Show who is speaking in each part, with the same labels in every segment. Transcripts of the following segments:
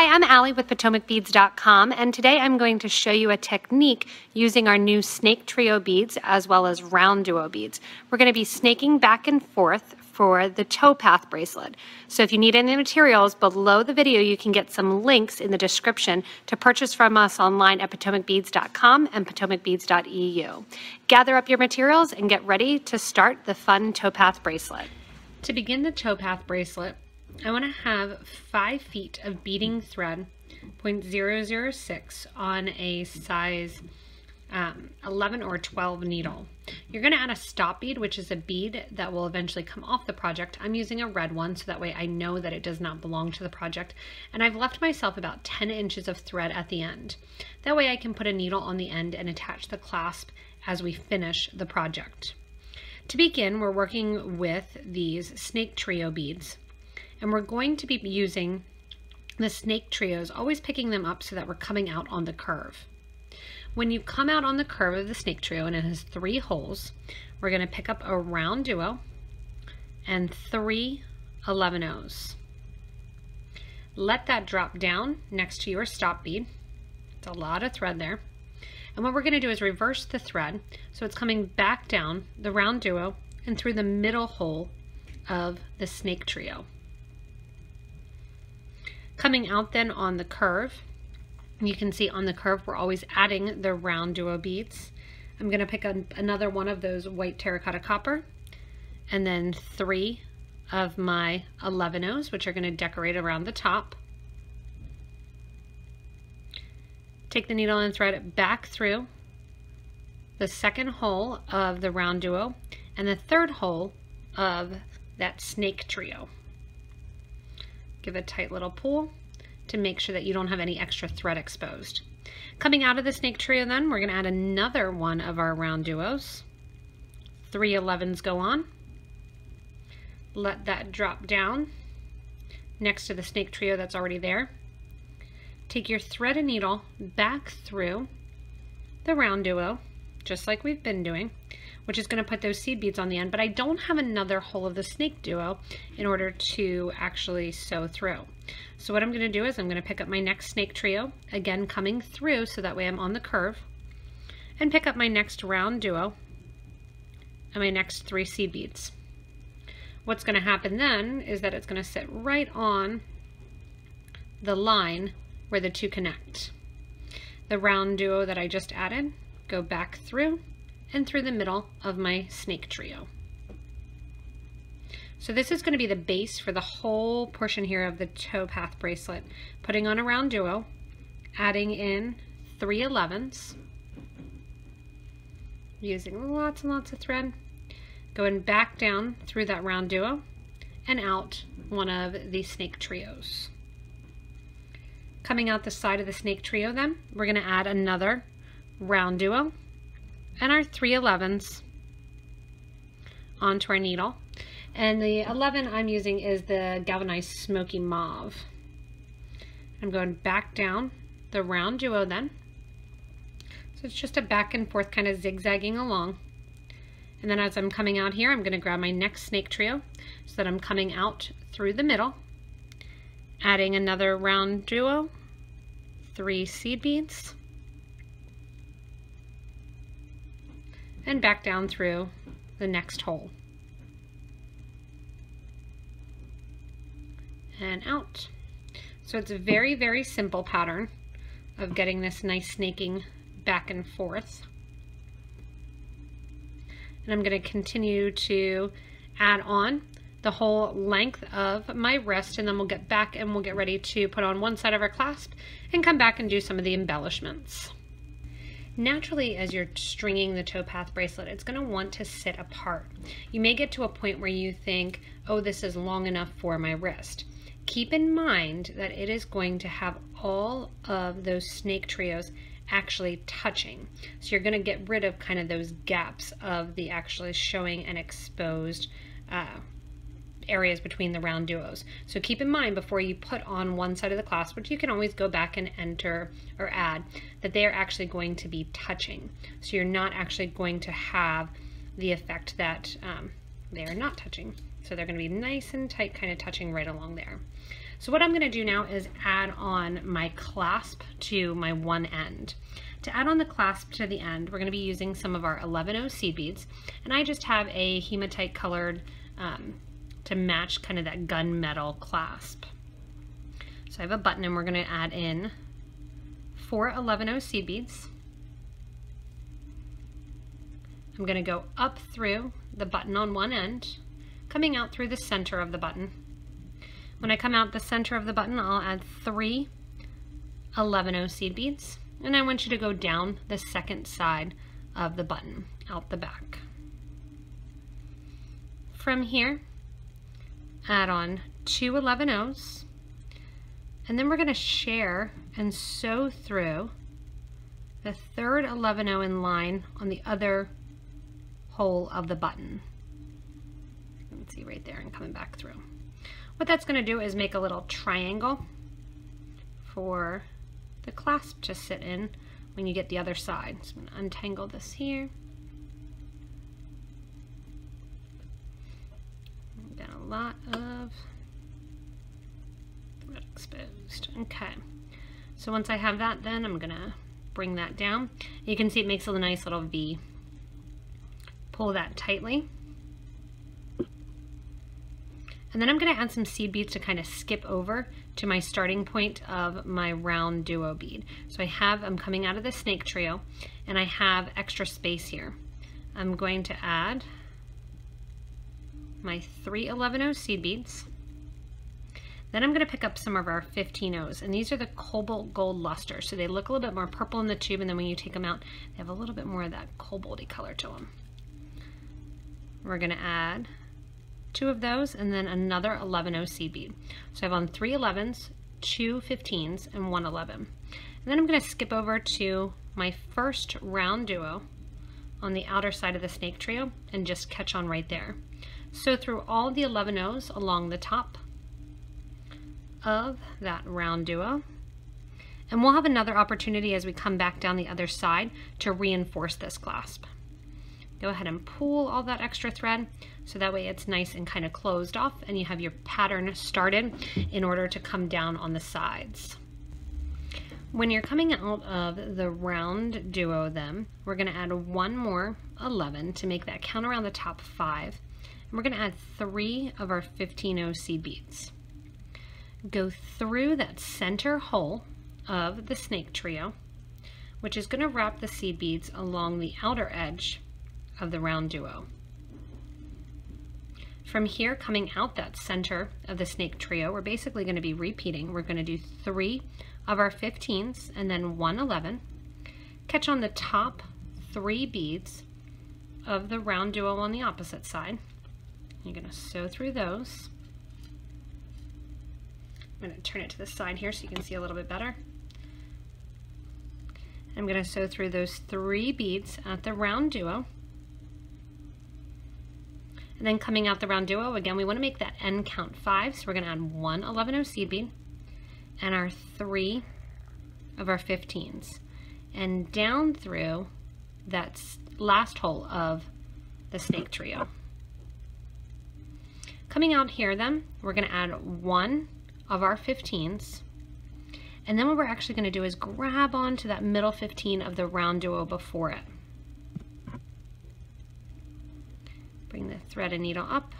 Speaker 1: Hi, I'm Allie with PotomacBeads.com, and today I'm going to show you a technique using our new SnakeTrio beads as well as RounDuo beads. We're going to be snaking back and forth for the Towpath bracelet. So if you need any materials, below the video you can get some links in the description to purchase from us online at PotomacBeads.com and PotomacBeads.eu. Gather up your materials and get ready to start the fun Towpath bracelet. To begin the Towpath bracelet, I want to have 5 feet of beading thread, 0.006 on a size 11 or 12 needle. You're going to add a stop bead, which is a bead that will eventually come off the project. I'm using a red one so that way I know that it does not belong to the project. And I've left myself about 10 inches of thread at the end. That way I can put a needle on the end and attach the clasp as we finish the project. To begin, we're working with these SnakeTrio beads. And we're going to be using the SnakeTrios, always picking them up so that we're coming out on the curve. When you come out on the curve of the SnakeTrio and it has 3 holes, we're going to pick up a RounDuo and 3 11/0s. Let that drop down next to your stop bead. It's a lot of thread there. And what we're going to do is reverse the thread so it's coming back down the RounDuo and through the middle hole of the SnakeTrio. Coming out then on the curve, you can see on the curve we're always adding the RounDuo beads. I'm going to pick up another one of those white terracotta copper and then 3 of my 11/0s, which are going to decorate around the top. Take the needle and thread it back through the second hole of the RounDuo and the third hole of that SnakeTrio. Give a tight little pull to make sure that you don't have any extra thread exposed. Coming out of the SnakeTrio then, we're going to add another one of our RounDuos. 3 11s go on. Let that drop down next to the SnakeTrio that's already there. Take your thread and needle back through the RounDuo, just like we've been doing, which is going to put those seed beads on the end, but I don't have another hole of the SnakeDuo in order to actually sew through. So what I'm going to do is I'm going to pick up my next SnakeTrio, again coming through so that way I'm on the curve, and pick up my next RounDuo and my next 3 seed beads. What's going to happen then is that it's going to sit right on the line where the 2 connect. The RounDuo that I just added, go back through and through the middle of my SnakeTrio. So this is going to be the base for the whole portion here of the Towpath bracelet. Putting on a RounDuo, adding in 3 11s, using lots and lots of thread, going back down through that RounDuo and out one of the SnakeTrios. Coming out the side of the SnakeTrio then, we're going to add another RounDuo and our 3 11s onto our needle. And the 11 I'm using is the galvanized smoky mauve. I'm going back down the RounDuo then. So it's just a back and forth kind of zigzagging along. And then as I'm coming out here, I'm going to grab my next SnakeTrio so that I'm coming out through the middle, adding another RounDuo, 3 seed beads, and back down through the next hole and out. So it's a very, very simple pattern of getting this nice snaking back and forth. And I'm going to continue to add on the whole length of my wrist, and then we'll get back and we'll get ready to put on one side of our clasp and come back and do some of the embellishments. Naturally, as you're stringing the Towpath bracelet, it's going to want to sit apart. You may get to a point where you think, oh, this is long enough for my wrist. Keep in mind that it is going to have all of those SnakeTrios actually touching. So you're going to get rid of kind of those gaps of the actually showing and exposed areas between the RounDuos. So keep in mind before you put on one side of the clasp, which you can always go back and enter or add, that they are actually going to be touching. So you're not actually going to have the effect that they are not touching. So they're going to be nice and tight, kind of touching right along there. So what I'm going to do now is add on my clasp to my one end. To add on the clasp to the end, we're going to be using some of our 11-0 seed beads, and I just have a hematite colored to match kind of that gunmetal clasp. So I have a button, and we're going to add in 4 11-0 seed beads. I'm going to go up through the button on one end, coming out through the center of the button. When I come out the center of the button, I'll add 3 11-0 seed beads, and I want you to go down the second side of the button, out the back. From here, add on 2 11-0s, and then we're going to share and sew through the third 11-0 in line on the other hole of the button. You can see right there and coming back through. What that's going to do is make a little triangle for the clasp to sit in when you get the other side. So I'm going to untangle this here. Got a lot of thread exposed. Okay, so once I have that, then I'm going to bring that down. You can see it makes a nice little V. Pull that tightly. And then I'm going to add some seed beads to kind of skip over to my starting point of my RounDuo bead. So I'm coming out of the SnakeTrio, and I have extra space here. I'm going to add my 3 11-0 seed beads. Then I'm going to pick up some of our 15-0s, and these are the Cobalt Gold Luster. So they look a little bit more purple in the tube, and then when you take them out, they have a little bit more of that cobalty color to them. We're going to add 2 of those, and then another 11-0 seed bead. So I have on 3 11s, 2 15s, and 1 11. And then I'm going to skip over to my first RounDuo on the outer side of the SnakeTrio and just catch on right there. So through all the 11-0s along the top of that RounDuo, and we'll have another opportunity as we come back down the other side to reinforce this clasp. Go ahead and pull all that extra thread so that way it's nice and kind of closed off, and you have your pattern started in order to come down on the sides. When you're coming out of the RounDuo, then we're going to add 1 more 11 to make that count around the top 5, and we're going to add 3 of our 15-0 seed beads. Go through that center hole of the SnakeTrio, which is going to wrap the seed beads along the outer edge of the RounDuo. From here, coming out that center of the SnakeTrio, we're basically going to be repeating. We're going to do 3 of our 15s and then 1 11. Catch on the top 3 beads of the RounDuo on the opposite side. You're going to sew through those. I'm going to turn it to the side here so you can see a little bit better. I'm going to sew through those 3 beads at the RounDuo. And then coming out the RounDuo, again, we want to make that end count 5, so we're going to add 1 11-0 seed bead and our 3 of our 15s. And down through that last hole of the SnakeTrio. Coming out here then, we're going to add 1 of our 15s. And then what we're actually going to do is grab onto that middle 15 of the RounDuo before it. Bring the thread and needle up,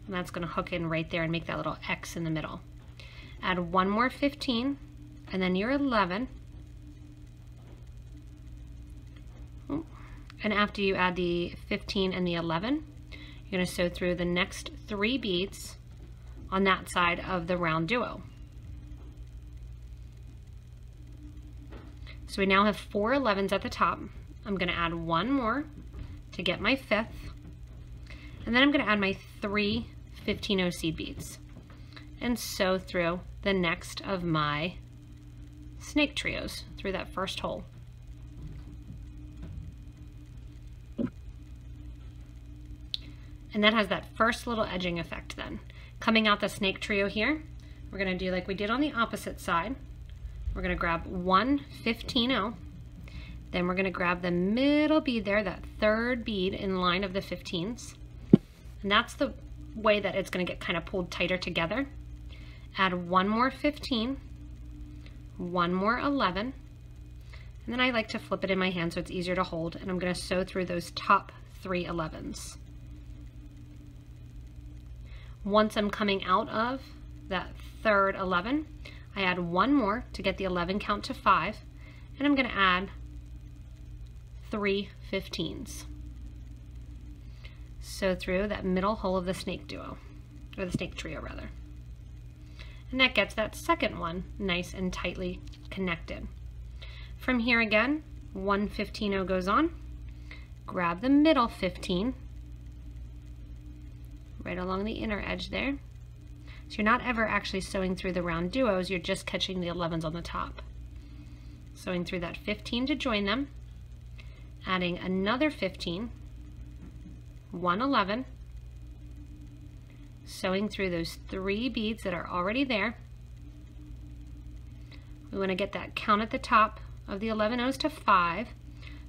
Speaker 1: and that's going to hook in right there and make that little X in the middle. Add 1 more 15, and then your 11. And after you add the 15 and the 11, you're going to sew through the next 3 beads on that side of the RounDuo. So we now have 4 11s at the top. I'm going to add 1 more to get my 5th, and then I'm going to add my 3 15-0 seed beads and sew through the next of my SnakeTrios through that first hole. And that has that first little edging effect then. Coming out the SnakeTrio here, we're going to do like we did on the opposite side. We're going to grab 1 15-0. Then we're going to grab the middle bead there, that 3rd bead in line of the 15s. And that's the way that it's going to get kind of pulled tighter together. Add one more 15, one more 11, and then I like to flip it in my hand so it's easier to hold, and I'm going to sew through those top 3 11s. Once I'm coming out of that third 11, I add one more to get the 11 count to 5, and I'm going to add 3 15s. Sew through that middle hole of the SnakeDuo, or the SnakeTrio rather. And that gets that second one nice and tightly connected. From here again, 1 15-0 goes on, grab the middle 15, right along the inner edge there. So you're not ever actually sewing through the RounDuos, you're just catching the 11s on the top. Sewing through that 15 to join them, adding another 15, 1 11, sewing through those 3 beads that are already there. We want to get that count at the top of the 11 O's to 5,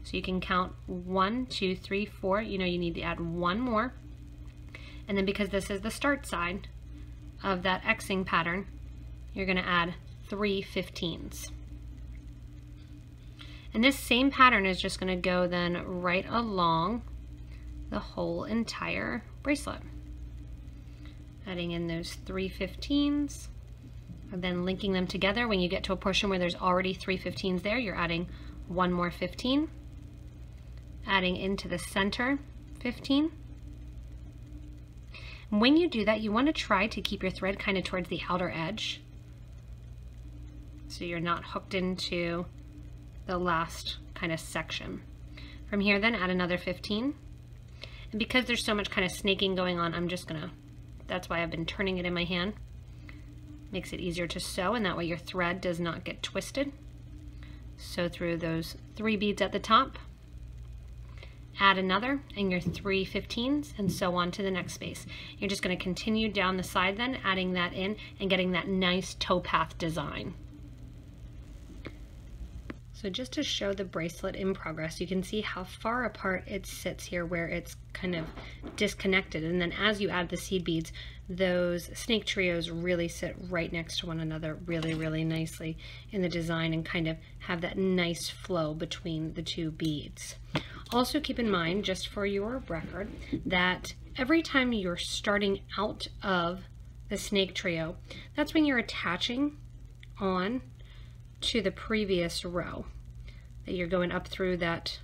Speaker 1: so you can count 1 2 3 4. You know you need to add one more, and then because this is the start side of that Xing pattern, you're going to add 3 15s. And this same pattern is just going to go then right along the whole entire bracelet. Adding in those 3 15s, and then linking them together. When you get to a portion where there's already 3 15s there, you're adding one more 15, adding into the center 15. When you do that, you want to try to keep your thread kind of towards the outer edge, so you're not hooked into the last kind of section. From here then add another 15. And because there's so much kind of snaking going on, I'm just gonna, that's why I've been turning it in my hand. Makes it easier to sew, and that way your thread does not get twisted. Sew through those 3 beads at the top, add another, and your 3 15s, and sew on to the next space. You're just gonna continue down the side then, adding that in and getting that nice towpath design. So just to show the bracelet in progress, you can see how far apart it sits here where it's kind of disconnected. And then as you add the seed beads, those SnakeTrios really sit right next to one another really, really nicely in the design and kind of have that nice flow between the 2 beads. Also keep in mind, just for your record, that every time you're starting out of the SnakeTrio, that's when you're attaching on to the previous row, that you're going up through that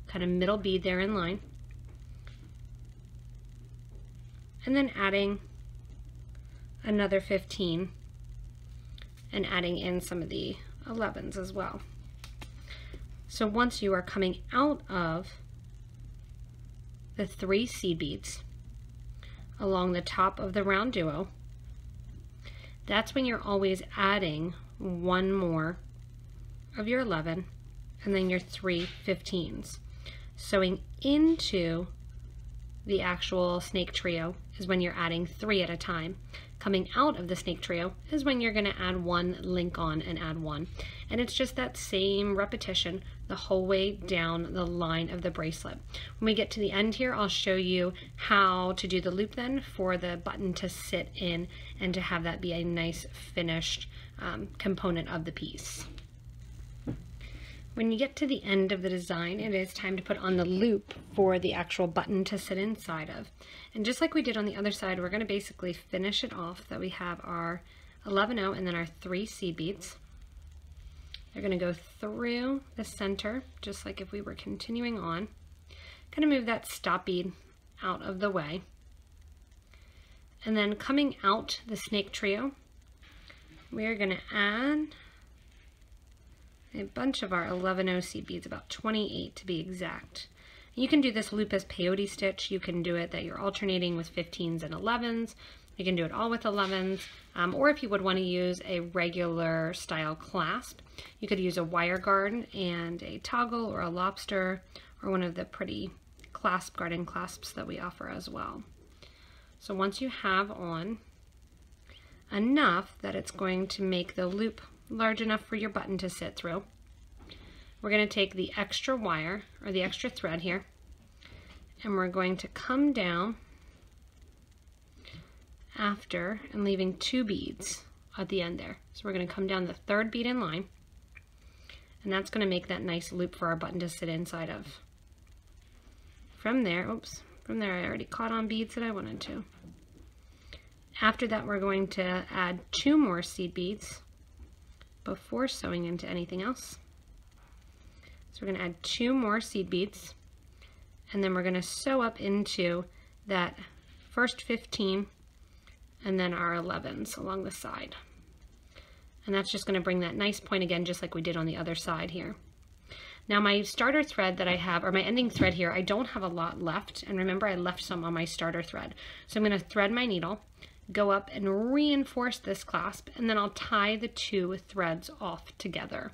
Speaker 1: kind of middle bead there in line, and then adding another 15 and adding in some of the 11s as well. So once you are coming out of the 3 seed beads along the top of the RounDuo, that's when you're always adding one more of your 11 and then your 3 15s. Sewing into the actual SnakeTrio is when you're adding 3 at a time. Coming out of the SnakeTrio is when you're going to add 1, link on, and add 1. And it's just that same repetition the whole way down the line of the bracelet. When we get to the end here, I'll show you how to do the loop then for the button to sit in and to have that be a nice finished component of the piece. When you get to the end of the design, it is time to put on the loop for the actual button to sit inside of. And just like we did on the other side, we're going to basically finish it off that we have our 11-0 and then our 3 seed beads. They're going to go through the center, just like if we were continuing on. Kind of move that stop bead out of the way. And then coming out the SnakeTrio, we are going to add a bunch of our 11-0 seed beads, about 28 to be exact. You can do this loop as peyote stitch. You can do it that you're alternating with 15s and 11s. You can do it all with 11s, or if you would want to use a regular style clasp, you could use a wire guard and a toggle or a lobster or one of the pretty clasp garden clasps that we offer as well. So once you have on enough that it's going to make the loop large enough for your button to sit through, we're going to take the extra wire or the extra thread here, and we're going to come down after and leaving 2 beads at the end there. So we're going to come down the 3rd bead in line, and that's going to make that nice loop for our button to sit inside of. From there, I already caught on beads that I wanted to. After that, we're going to add 2 more seed beads before sewing into anything else. So we're going to add 2 more seed beads, and then we're going to sew up into that first 15 and then our 11s along the side. And that's just going to bring that nice point again, just like we did on the other side here. Now my starter thread that I have, or my ending thread here, I don't have a lot left. And remember, I left some on my starter thread. So I'm going to thread my needle, go up and reinforce this clasp, and then I'll tie the 2 threads off together.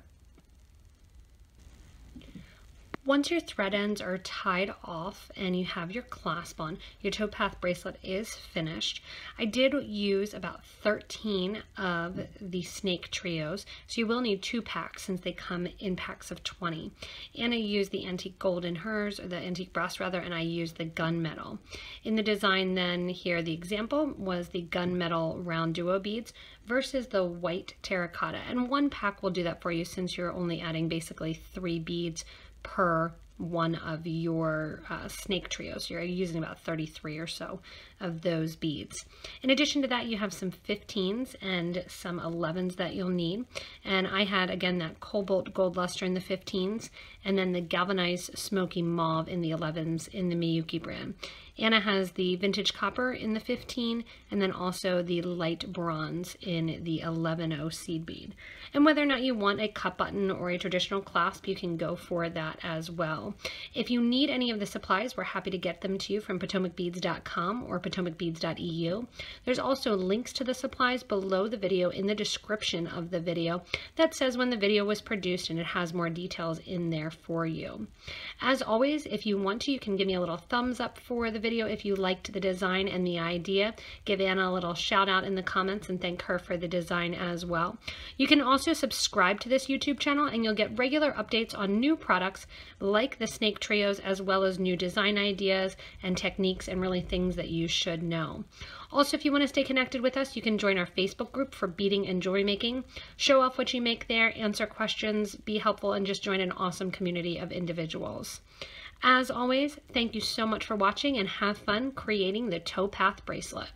Speaker 1: Once your thread ends are tied off and you have your clasp on, your Towpath bracelet is finished. I did use about 13 of the SnakeTrios, so you will need 2 packs since they come in packs of 20. And I used the antique gold in hers, or the antique brass rather, and I used the gunmetal. In the design then here, the example was the gunmetal RounDuo beads versus the white terracotta. And 1 pack will do that for you since you're only adding basically 3 beads per one of your SnakeTrios. So you're using about 33 or so of those beads. In addition to that, you have some 15s and some 11s that you'll need. And I had, again, that Cobalt gold luster in the 15s, and then the galvanized smoky mauve in the 11s in the Miyuki brand. Anna has the vintage copper in the 15, and then also the light bronze in the 11-0 seed bead. And whether or not you want a cup button or a traditional clasp, you can go for that as well. If you need any of the supplies, we're happy to get them to you from PotomacBeads.com or PotomacBeads.eu. There's also links to the supplies below the video in the description of the video that says when the video was produced, and it has more details in there for you. As always, if you want to, you can give me a little thumbs up for the video if you liked the design and the idea. Give Anna a little shout out in the comments and thank her for the design as well. You can also subscribe to this YouTube channel and you'll get regular updates on new products like the SnakeTrios, as well as new design ideas and techniques and really things that you should know. Also, if you want to stay connected with us, you can join our Facebook group for beading and jewelry making. Show off what you make there, answer questions, be helpful, and just join an awesome community of individuals. As always, thank you so much for watching and have fun creating the Towpath bracelet.